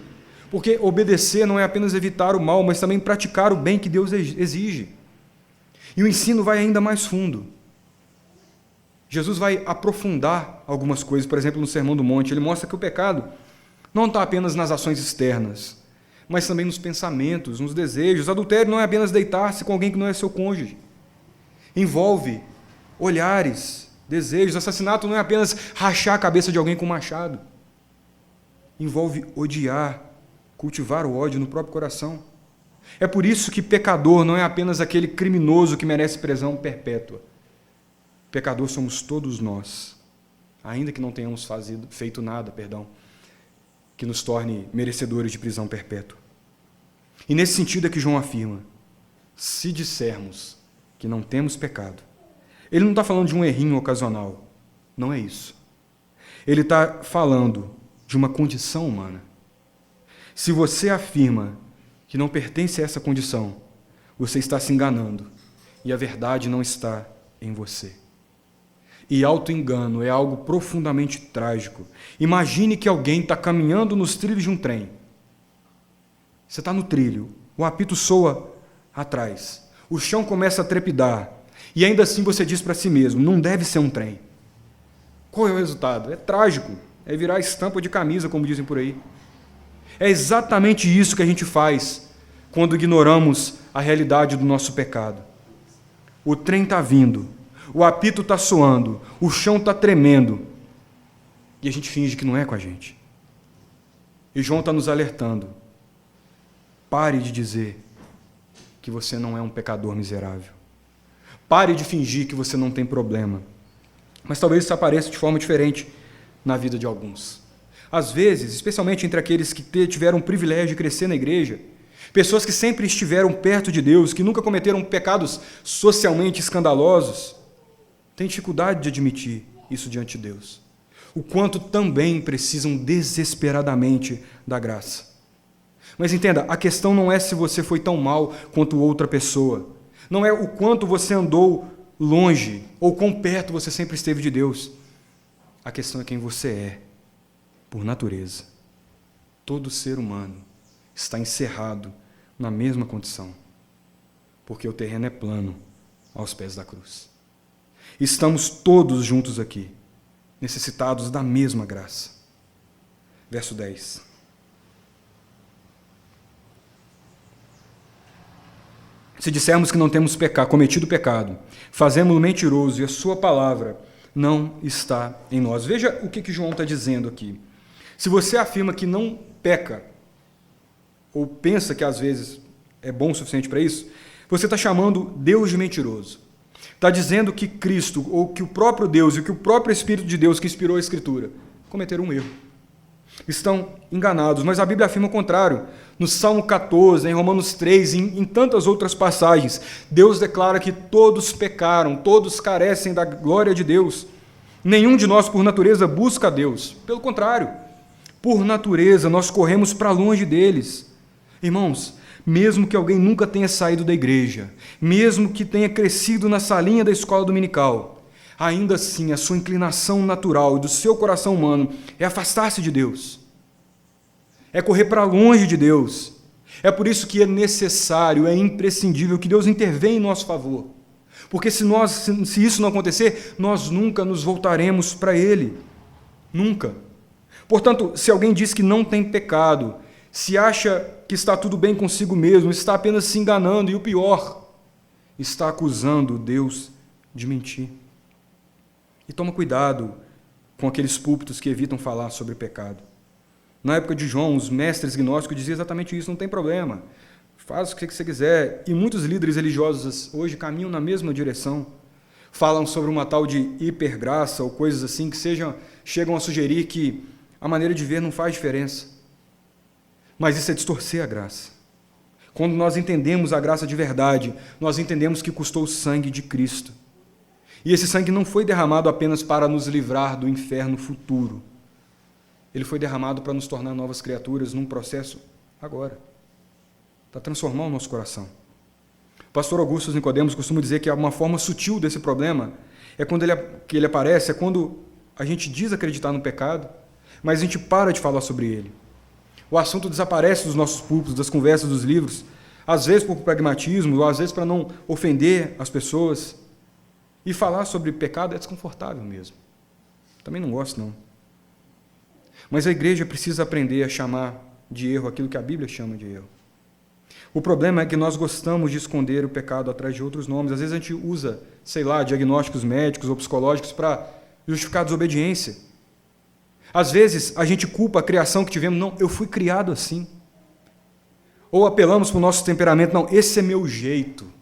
Porque obedecer não é apenas evitar o mal, mas também praticar o bem que Deus exige. E o ensino vai ainda mais fundo. Jesus vai aprofundar algumas coisas, por exemplo, no Sermão do Monte. Ele mostra que o pecado não está apenas nas ações externas, mas também nos pensamentos, nos desejos. Adultério não é apenas deitar-se com alguém que não é seu cônjuge. Envolve olhares, desejos. Assassinato não é apenas rachar a cabeça de alguém com um machado. Envolve odiar, cultivar o ódio no próprio coração. É por isso que pecador não é apenas aquele criminoso que merece prisão perpétua. Pecador somos todos nós, ainda que não tenhamos feito nada, que nos torne merecedores de prisão perpétua. E nesse sentido é que João afirma, se dissermos que não temos pecado, ele não está falando de um errinho ocasional, não é isso. Ele está falando de uma condição humana. Se você afirma que não pertence a essa condição, você está se enganando, e a verdade não está em você. E auto-engano é algo profundamente trágico. Imagine que alguém está caminhando nos trilhos de um trem. Você está no trilho, o apito soa atrás, o chão começa a trepidar, e ainda assim você diz para si mesmo, não deve ser um trem. Qual é o resultado? É trágico, é virar estampa de camisa, como dizem por aí. É exatamente isso que a gente faz quando ignoramos a realidade do nosso pecado. O trem está vindo, o apito está soando, o chão está tremendo, e a gente finge que não é com a gente. E João está nos alertando. Pare de dizer que você não é um pecador miserável. Pare de fingir que você não tem problema. Mas talvez isso apareça de forma diferente na vida de alguns. Às vezes, especialmente entre aqueles que tiveram o privilégio de crescer na igreja, pessoas que sempre estiveram perto de Deus, que nunca cometeram pecados socialmente escandalosos, têm dificuldade de admitir isso diante de Deus. O quanto também precisam desesperadamente da graça. Mas entenda, a questão não é se você foi tão mal quanto outra pessoa. Não é o quanto você andou longe ou quão perto você sempre esteve de Deus. A questão é quem você é, por natureza. Todo ser humano está encerrado na mesma condição, porque o terreno é plano aos pés da cruz. Estamos todos juntos aqui, necessitados da mesma graça. Verso 10. Se dissermos que não temos cometido pecado, fazemos-lo mentiroso e a sua palavra não está em nós. Veja o que João está dizendo aqui. Se você afirma que não peca, ou pensa que às vezes é bom o suficiente para isso, você está chamando Deus de mentiroso. Está dizendo que Cristo, ou que o próprio Deus e que o próprio Espírito de Deus que inspirou a Escritura cometeram um erro. Estão enganados, mas a Bíblia afirma o contrário. No Salmo 14, em Romanos 3, em tantas outras passagens, Deus declara que todos pecaram, todos carecem da glória de Deus. Nenhum de nós, por natureza, busca a Deus. Pelo contrário, por natureza, nós corremos para longe deles. Irmãos, mesmo que alguém nunca tenha saído da igreja, mesmo que tenha crescido na salinha da escola dominical, ainda assim a sua inclinação natural e do seu coração humano é afastar-se de Deus. é correr para longe de Deus. É por isso que é necessário, é imprescindível que Deus intervenha em nosso favor. Porque se isso não acontecer, nós nunca nos voltaremos para Ele. Nunca. Portanto, se alguém diz que não tem pecado, se acha que está tudo bem consigo mesmo, está apenas se enganando, e o pior, está acusando Deus de mentir. E toma cuidado com aqueles púlpitos que evitam falar sobre pecado. Na época de João, os mestres gnósticos diziam exatamente isso: não tem problema, faz o que você quiser. E muitos líderes religiosos hoje caminham na mesma direção. Falam sobre uma tal de hipergraça ou coisas assim que chegam a sugerir que a maneira de ver não faz diferença. Mas isso é distorcer a graça. Quando nós entendemos a graça de verdade, nós entendemos que custou o sangue de Cristo. E esse sangue não foi derramado apenas para nos livrar do inferno futuro. Ele foi derramado para nos tornar novas criaturas num processo agora, para transformar o nosso coração. O pastor Augusto Nicodemos costuma dizer que uma forma sutil desse problema que ele aparece, é quando a gente diz acreditar no pecado, mas a gente para de falar sobre ele. O assunto desaparece dos nossos púlpitos, das conversas, dos livros, às vezes por pragmatismo, ou às vezes para não ofender as pessoas. E falar sobre pecado é desconfortável mesmo. Também não gosto, não. Mas a igreja precisa aprender a chamar de erro aquilo que a Bíblia chama de erro. O problema é que nós gostamos de esconder o pecado atrás de outros nomes. Às vezes a gente usa, diagnósticos médicos ou psicológicos para justificar a desobediência. Às vezes a gente culpa a criação que tivemos. Não, eu fui criado assim. Ou apelamos para o nosso temperamento. Não, esse é meu jeito.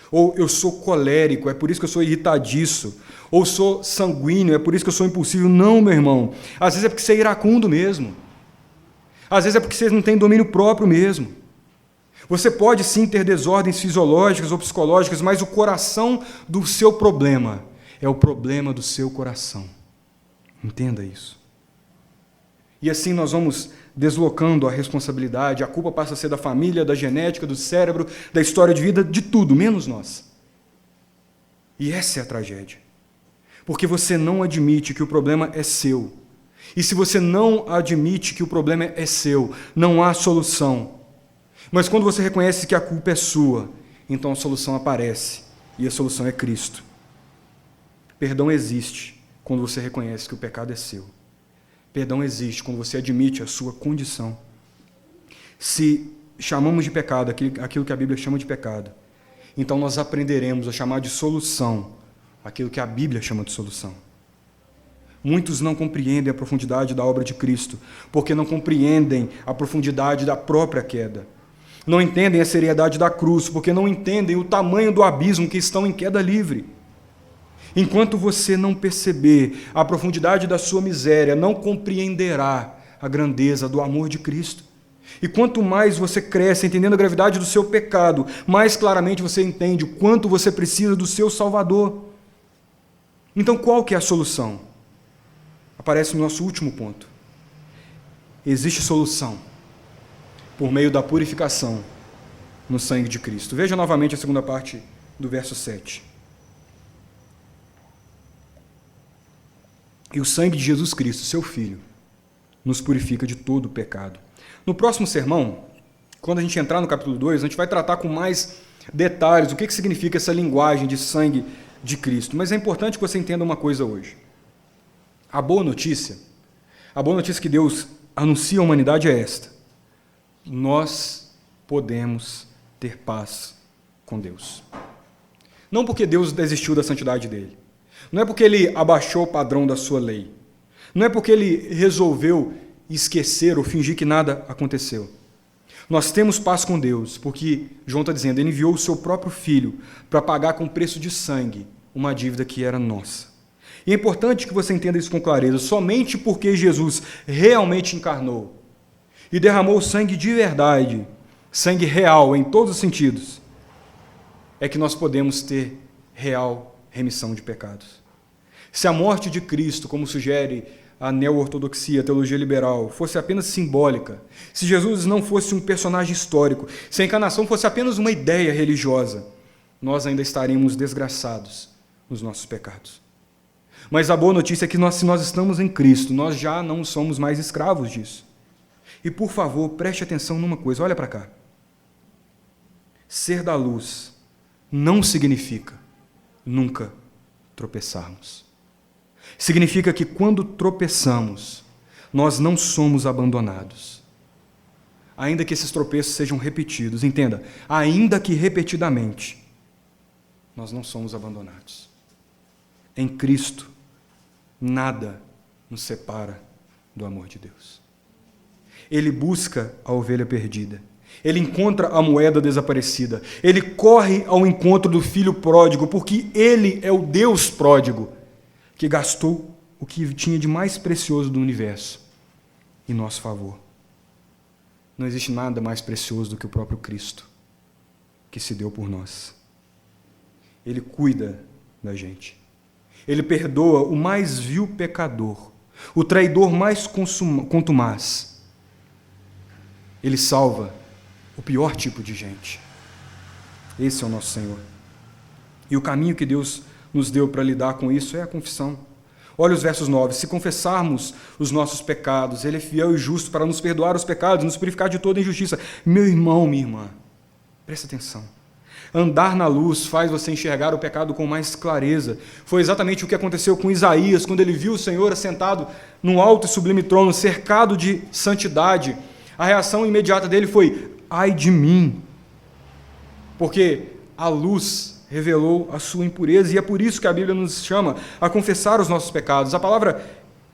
Ou eu sou colérico, é por isso que eu sou irritadiço. Ou sou sanguíneo, é por isso que eu sou impulsivo. Não, meu irmão. Às vezes é porque você é iracundo mesmo. Às vezes é porque você não tem domínio próprio mesmo. Você pode sim ter desordens fisiológicas ou psicológicas, mas o coração do seu problema é o problema do seu coração. Entenda isso. E assim nós vamos deslocando a responsabilidade, a culpa passa a ser da família, da genética, do cérebro, da história de vida, de tudo, menos nós. E essa é a tragédia. Porque você não admite que o problema é seu. E se você não admite que o problema é seu, não há solução. Mas quando você reconhece que a culpa é sua, então a solução aparece, e a solução é Cristo. Perdão existe quando você reconhece que o pecado é seu. Perdão existe quando você admite a sua condição. Se chamamos de pecado aquilo que a Bíblia chama de pecado, então nós aprenderemos a chamar de solução aquilo que a Bíblia chama de solução. Muitos não compreendem a profundidade da obra de Cristo, porque não compreendem a profundidade da própria queda. Não entendem a seriedade da cruz, porque não entendem o tamanho do abismo que estão em queda livre. Enquanto você não perceber a profundidade da sua miséria, não compreenderá a grandeza do amor de Cristo. E quanto mais você cresce entendendo a gravidade do seu pecado, mais claramente você entende o quanto você precisa do seu Salvador. Então, qual que é a solução? Aparece no nosso último ponto. Existe solução por meio da purificação no sangue de Cristo. Veja novamente a segunda parte do verso 7. E o sangue de Jesus Cristo, seu Filho, nos purifica de todo o pecado. No próximo sermão, quando a gente entrar no capítulo 2, a gente vai tratar com mais detalhes o que significa essa linguagem de sangue de Cristo. Mas é importante que você entenda uma coisa hoje. A boa notícia que Deus anuncia à humanidade é esta: nós podemos ter paz com Deus. Não porque Deus desistiu da santidade dele. Não é porque ele abaixou o padrão da sua lei. Não é porque ele resolveu esquecer ou fingir que nada aconteceu. Nós temos paz com Deus, porque, João está dizendo, ele enviou o seu próprio Filho para pagar com preço de sangue uma dívida que era nossa. E é importante que você entenda isso com clareza. Somente porque Jesus realmente encarnou e derramou sangue de verdade, sangue real em todos os sentidos, é que nós podemos ter real remissão de pecados. Se a morte de Cristo, como sugere a neo-ortodoxia, a teologia liberal, fosse apenas simbólica, se Jesus não fosse um personagem histórico, se a encarnação fosse apenas uma ideia religiosa, nós ainda estaríamos desgraçados nos nossos pecados. Mas a boa notícia é que se nós estamos em Cristo, nós já não somos mais escravos disso. E, por favor, preste atenção numa coisa, olha para cá. Ser da luz não significa nunca tropeçarmos. Significa que quando tropeçamos, nós não somos abandonados. Ainda que esses tropeços sejam repetidos, entenda, ainda que repetidamente, nós não somos abandonados. Em Cristo, nada nos separa do amor de Deus. Ele busca a ovelha perdida. Ele encontra a moeda desaparecida. Ele corre ao encontro do filho pródigo, porque ele é o Deus pródigo, que gastou o que tinha de mais precioso do universo em nosso favor. Não existe nada mais precioso do que o próprio Cristo, que se deu por nós. Ele cuida da gente. Ele perdoa o mais vil pecador, o traidor mais contumaz. Ele salva o pior tipo de gente. Esse é o nosso Senhor. E o caminho que Deus nos deu para lidar com isso é a confissão. Olha os versos 9. Se confessarmos os nossos pecados, Ele é fiel e justo para nos perdoar os pecados, nos purificar de toda injustiça. Meu irmão, minha irmã, presta atenção. Andar na luz faz você enxergar o pecado com mais clareza. Foi exatamente o que aconteceu com Isaías, quando ele viu o Senhor assentado num alto e sublime trono, cercado de santidade. A reação imediata dele foi: ai de mim, porque a luz revelou a sua impureza, e é por isso que a Bíblia nos chama a confessar os nossos pecados. A palavra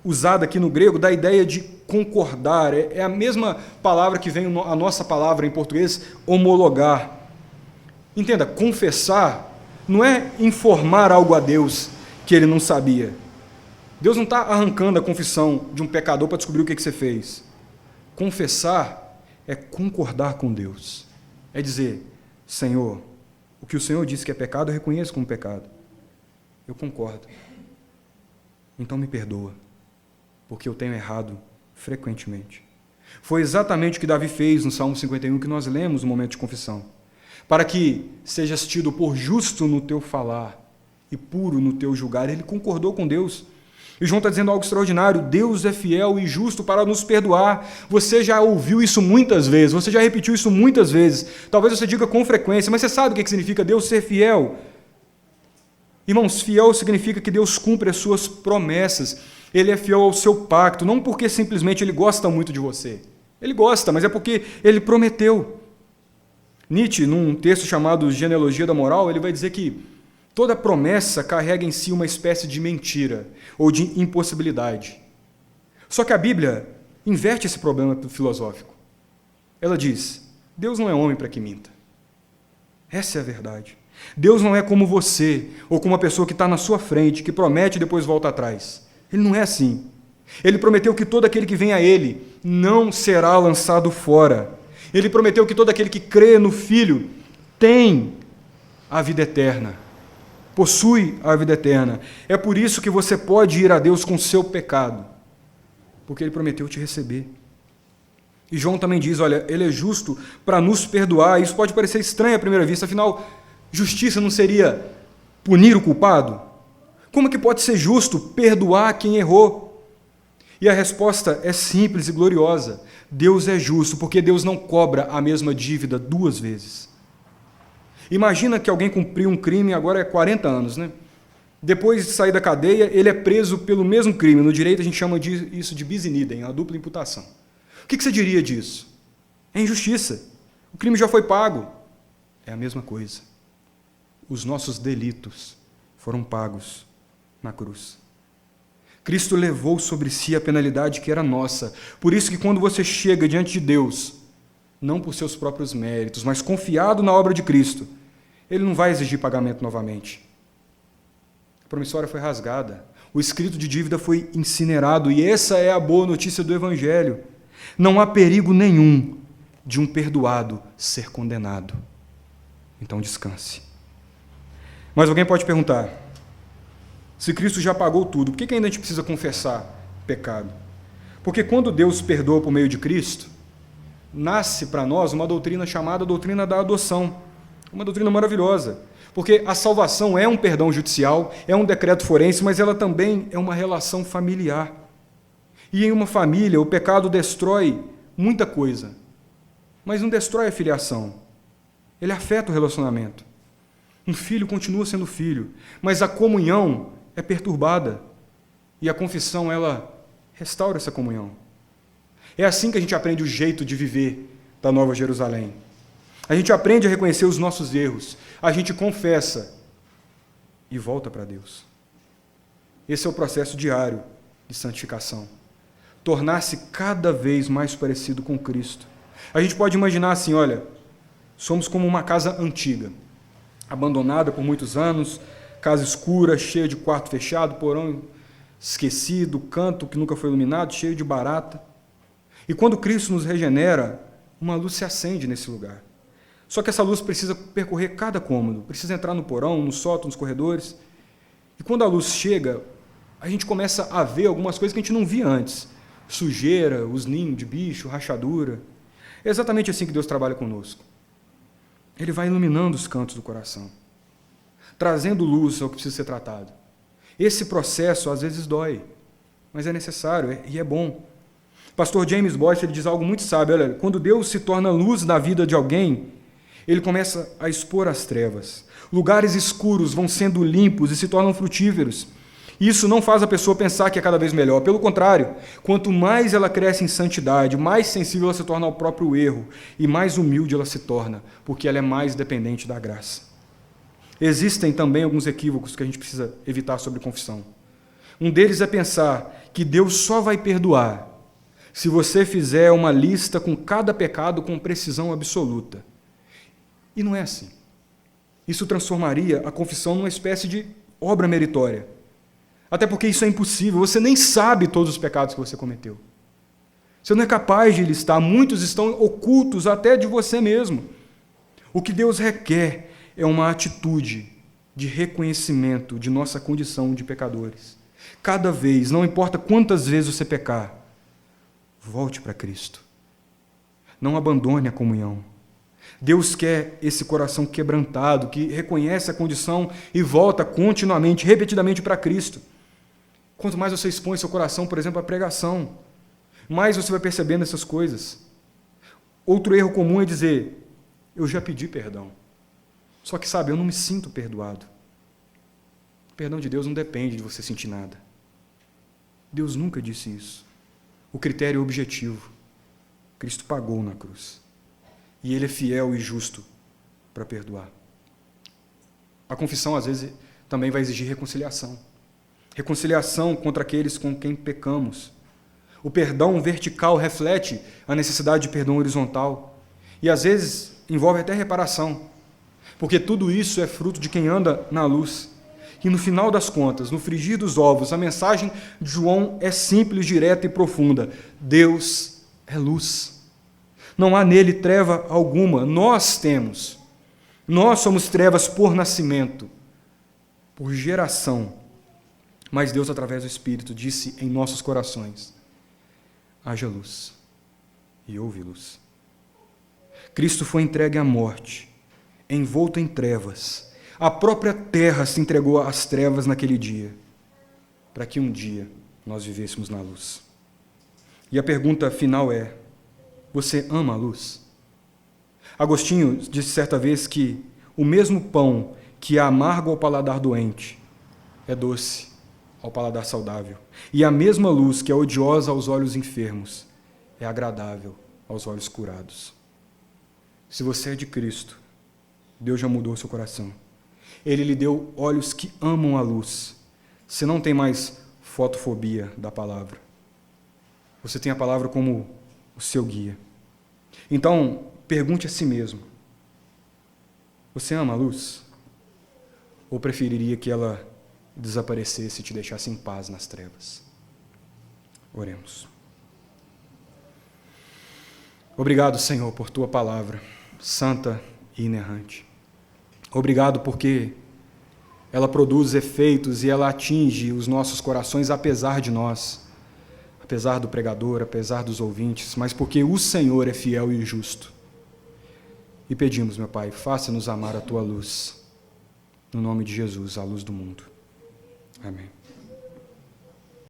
usada aqui no grego dá a ideia de concordar, é a mesma palavra que vem a nossa palavra em português, homologar. Entenda, confessar não é informar algo a Deus que ele não sabia. Deus não está arrancando a confissão de um pecador para descobrir o que você fez. Confessar é concordar com Deus. É dizer: Senhor, o que o Senhor disse que é pecado, eu reconheço como pecado. Eu concordo. Então me perdoa, porque eu tenho errado frequentemente. Foi exatamente o que Davi fez no Salmo 51, que nós lemos no momento de confissão. Para que sejas tido por justo no teu falar e puro no teu julgar. Ele concordou com Deus. E João está dizendo algo extraordinário: Deus é fiel e justo para nos perdoar. Você já ouviu isso muitas vezes, você já repetiu isso muitas vezes. Talvez você diga com frequência, mas você sabe o que significa Deus ser fiel? Irmãos, fiel significa que Deus cumpre as suas promessas. Ele é fiel ao seu pacto, não porque simplesmente Ele gosta muito de você. Ele gosta, mas é porque Ele prometeu. Nietzsche, num texto chamado Genealogia da Moral, ele vai dizer que toda promessa carrega em si uma espécie de mentira ou de impossibilidade. Só que a Bíblia inverte esse problema filosófico. Ela diz: Deus não é homem para que minta. Essa é a verdade. Deus não é como você ou como uma pessoa que está na sua frente, que promete e depois volta atrás. Ele não é assim. Ele prometeu que todo aquele que vem a Ele não será lançado fora. Ele prometeu que todo aquele que crê no Filho tem a vida eterna. Possui a vida eterna. É por isso que você pode ir a Deus com o seu pecado, porque Ele prometeu te receber. E João também diz: olha, Ele é justo para nos perdoar. Isso pode parecer estranho à primeira vista, afinal, justiça não seria punir o culpado? Como que pode ser justo perdoar quem errou? E a resposta é simples e gloriosa: Deus é justo, porque Deus não cobra a mesma dívida duas vezes. Imagina que alguém cumpriu um crime, agora é 40 anos, né? Depois de sair da cadeia, ele é preso pelo mesmo crime. No direito a gente chama isso de bis in idem, a dupla imputação. O que você diria disso? É injustiça. O crime já foi pago. É a mesma coisa. Os nossos delitos foram pagos na cruz. Cristo levou sobre si a penalidade que era nossa. Por isso que quando você chega diante de Deus, não por seus próprios méritos, mas confiado na obra de Cristo, Ele não vai exigir pagamento novamente. A promissória foi rasgada, o escrito de dívida foi incinerado, e essa é a boa notícia do Evangelho. Não há perigo nenhum de um perdoado ser condenado. Então descanse. Mas alguém pode perguntar: se Cristo já pagou tudo, por que ainda a gente precisa confessar pecado? Porque quando Deus perdoa por meio de Cristo, nasce para nós uma doutrina chamada doutrina da adoção. Uma doutrina maravilhosa. Porque a salvação é um perdão judicial, é um decreto forense, mas ela também é uma relação familiar. E em uma família, o pecado destrói muita coisa, mas não destrói a filiação. Ele afeta o relacionamento. Um filho continua sendo filho, mas a comunhão é perturbada. E a confissão, ela restaura essa comunhão. É assim que a gente aprende o jeito de viver da Nova Jerusalém. A gente aprende a reconhecer os nossos erros. A gente confessa e volta para Deus. Esse é o processo diário de santificação. Tornar-se cada vez mais parecido com Cristo. A gente pode imaginar assim, olha, somos como uma casa antiga, abandonada por muitos anos, casa escura, cheia de quarto fechado, porão esquecido, canto que nunca foi iluminado, cheio de barata. E quando Cristo nos regenera, uma luz se acende nesse lugar. Só que essa luz precisa percorrer cada cômodo, precisa entrar no porão, no sótão, nos corredores. E quando a luz chega, a gente começa a ver algumas coisas que a gente não via antes. Sujeira, os ninhos de bicho, rachadura. É exatamente assim que Deus trabalha conosco. Ele vai iluminando os cantos do coração, trazendo luz ao que precisa ser tratado. Esse processo às vezes dói, mas é necessário e é bom. Pastor James Boyce ele diz algo muito sábio. Olha, quando Deus se torna luz na vida de alguém, ele começa a expor as trevas. Lugares escuros vão sendo limpos e se tornam frutíferos. Isso não faz a pessoa pensar que é cada vez melhor. Pelo contrário, quanto mais ela cresce em santidade, mais sensível ela se torna ao próprio erro e mais humilde ela se torna, porque ela é mais dependente da graça. Existem também alguns equívocos que a gente precisa evitar sobre confissão. Um deles é pensar que Deus só vai perdoar se você fizer uma lista com cada pecado com precisão absoluta. E não é assim. Isso transformaria a confissão numa espécie de obra meritória. Até porque isso é impossível. Você nem sabe todos os pecados que você cometeu. Você não é capaz de listar. Muitos estão ocultos até de você mesmo. O que Deus requer é uma atitude de reconhecimento de nossa condição de pecadores. Cada vez, não importa quantas vezes você pecar, volte para Cristo. Não abandone a comunhão. Deus quer esse coração quebrantado, que reconhece a condição e volta continuamente, repetidamente para Cristo. Quanto mais você expõe seu coração, por exemplo, à pregação, mais você vai percebendo essas coisas. Outro erro comum é dizer, eu já pedi perdão. Só que, sabe, eu não me sinto perdoado. O perdão de Deus não depende de você sentir nada. Deus nunca disse isso. O critério é objetivo. Cristo pagou na cruz. E Ele é fiel e justo para perdoar. A confissão, às vezes, também vai exigir reconciliação. Reconciliação contra aqueles com quem pecamos. O perdão vertical reflete a necessidade de perdão horizontal. E, às vezes, envolve até reparação. Porque tudo isso é fruto de quem anda na luz. E, no final das contas, no frigir dos ovos, a mensagem de João é simples, direta e profunda. Deus é luz. Não há nele treva alguma. Nós temos. Nós somos trevas por nascimento, por geração. Mas Deus, através do Espírito, disse em nossos corações, haja luz. E houve luz. Cristo foi entregue à morte, envolto em trevas. A própria terra se entregou às trevas naquele dia, para que um dia nós vivêssemos na luz. E a pergunta final é, você ama a luz? Agostinho disse certa vez que o mesmo pão que é amargo ao paladar doente é doce ao paladar saudável. E a mesma luz que é odiosa aos olhos enfermos é agradável aos olhos curados. Se você é de Cristo, Deus já mudou seu coração. Ele lhe deu olhos que amam a luz. Você não tem mais fotofobia da palavra. Você tem a palavra como o seu guia. Então, pergunte a si mesmo, você ama a luz? Ou preferiria que ela desaparecesse e te deixasse em paz nas trevas? Oremos. Obrigado, Senhor, por Tua palavra, santa e inerrante. Obrigado porque ela produz efeitos e ela atinge os nossos corações apesar de nós, apesar do pregador, apesar dos ouvintes, mas porque o Senhor é fiel e justo. E pedimos, meu Pai, faça-nos amar a Tua luz, no nome de Jesus, a luz do mundo. Amém.